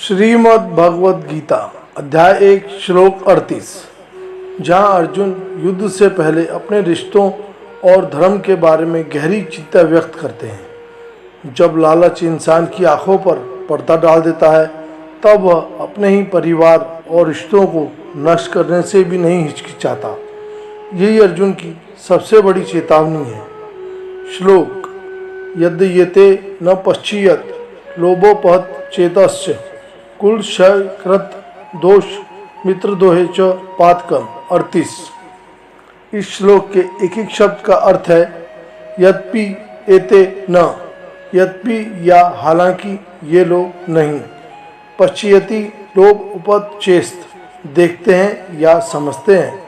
श्रीमद् भगवद गीता अध्याय 1 श्लोक 38, जहाँ अर्जुन युद्ध से पहले अपने रिश्तों और धर्म के बारे में गहरी चिंता व्यक्त करते हैं। जब लालच इंसान की आंखों पर पर्दा डाल देता है तब वह अपने ही परिवार और रिश्तों को नष्ट करने से भी नहीं हिचकिचाता। यही अर्जुन की सबसे बड़ी चेतावनी है। श्लोक यद्येते न पश्चियत लोभोपहत चेतस्य कुल क्षय कृत दोष मित्र दोहे च पातकम 38। इस श्लोक के एक एक शब्द का अर्थ है यद्यपि एते न, यद्यपि या हालांकि ये लोग नहीं, पश्चियति लोभ उपत चेस्त देखते हैं या समझते हैं,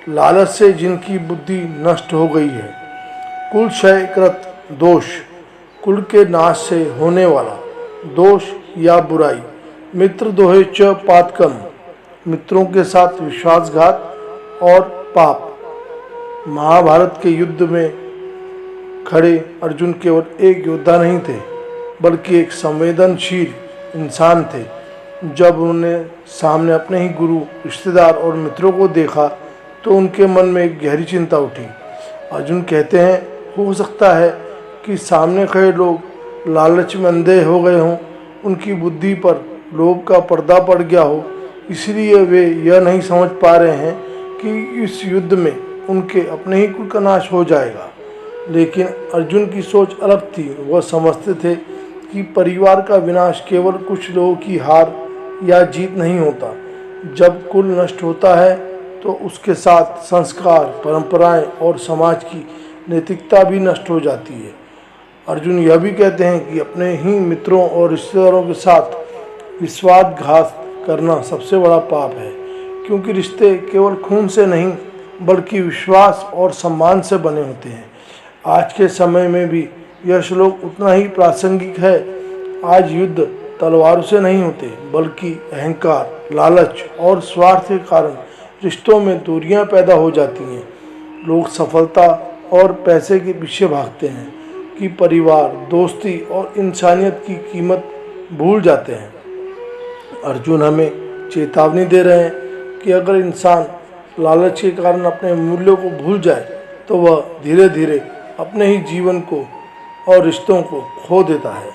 लालच से जिनकी बुद्धि नष्ट हो गई है, कुल क्षय कृत दोष कुल के नाश से होने वाला दोष या बुराई, मित्र दोहे च पातकम मित्रों के साथ विश्वासघात और पाप। महाभारत के युद्ध में खड़े अर्जुन केवल एक योद्धा नहीं थे बल्कि एक संवेदनशील इंसान थे। जब उन्होंने सामने अपने ही गुरु, रिश्तेदार और मित्रों को देखा तो उनके मन में एक गहरी चिंता उठी। अर्जुन कहते हैं, हो सकता है कि सामने खड़े लोग लालच में अंधे हो गए हों, उनकी बुद्धि पर लोभ का पर्दा पड़ गया हो, इसलिए वे यह नहीं समझ पा रहे हैं कि इस युद्ध में उनके अपने ही कुल का नाश हो जाएगा। लेकिन अर्जुन की सोच अलग थी। वह समझते थे कि परिवार का विनाश केवल कुछ लोगों की हार या जीत नहीं होता। जब कुल नष्ट होता है तो उसके साथ संस्कार, परंपराएं और समाज की नैतिकता भी नष्ट हो जाती है। अर्जुन यह भी कहते हैं कि अपने ही मित्रों और रिश्तेदारों के साथ विश्वासघात करना सबसे बड़ा पाप है, क्योंकि रिश्ते केवल खून से नहीं बल्कि विश्वास और सम्मान से बने होते हैं। आज के समय में भी यह श्लोक उतना ही प्रासंगिक है। आज युद्ध तलवारों से नहीं होते बल्कि अहंकार, लालच और स्वार्थ के कारण रिश्तों में दूरियां पैदा हो जाती हैं। लोग सफलता और पैसे के पीछे भागते हैं कि परिवार, दोस्ती और इंसानियत की कीमत भूल जाते हैं। अर्जुन हमें चेतावनी दे रहे हैं कि अगर इंसान लालच के कारण अपने मूल्यों को भूल जाए तो वह धीरे धीरे अपने ही जीवन को और रिश्तों को खो देता है।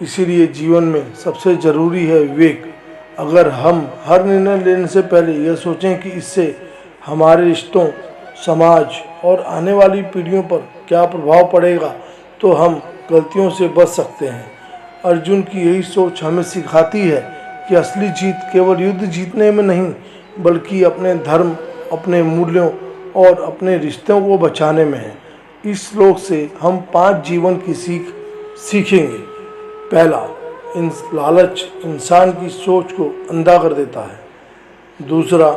इसीलिए जीवन में सबसे ज़रूरी है विवेक। अगर हम हर निर्णय लेने से पहले यह सोचें कि इससे हमारे रिश्तों, समाज और आने वाली पीढ़ियों पर क्या प्रभाव पड़ेगा तो हम गलतियों से बच सकते हैं। अर्जुन की यही सोच हमें सिखाती है कि असली जीत केवल युद्ध जीतने में नहीं बल्कि अपने धर्म, अपने मूल्यों और अपने रिश्तों को बचाने में है। इस श्लोक से हम 5 जीवन की सीखेंगे। पहला, लालच इंसान की सोच को अंधा कर देता है। दूसरा,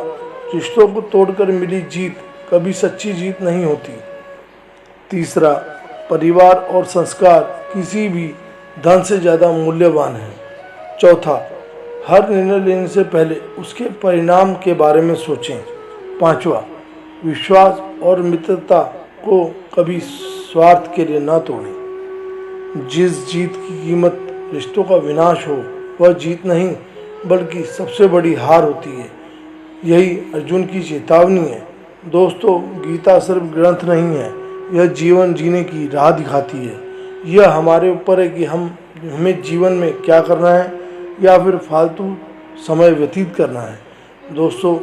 रिश्तों को तोड़कर मिली जीत कभी सच्ची जीत नहीं होती। तीसरा, परिवार और संस्कार किसी भी धन से ज़्यादा मूल्यवान है। चौथा, हर निर्णय लेने से पहले उसके परिणाम के बारे में सोचें। पांचवा, विश्वास और मित्रता को कभी स्वार्थ के लिए न तोड़ें। जिस जीत की कीमत रिश्तों का विनाश हो वह जीत नहीं बल्कि सबसे बड़ी हार होती है। यही अर्जुन की चेतावनी है। दोस्तों, गीता सिर्फ ग्रंथ नहीं है, यह जीवन जीने की राह दिखाती है। यह हमारे ऊपर है कि हमें जीवन में क्या करना है या फिर फालतू समय व्यतीत करना है। दोस्तों,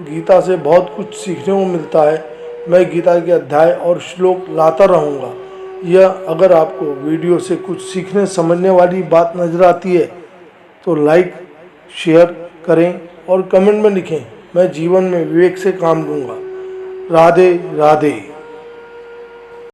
गीता से बहुत कुछ सीखने को मिलता है। मैं गीता के अध्याय और श्लोक लाता रहूँगा। यह अगर आपको वीडियो से कुछ सीखने समझने वाली बात नज़र आती है तो लाइक, शेयर करें और कमेंट में लिखें। मैं जीवन में विवेक से काम लूँगा। राधे राधे।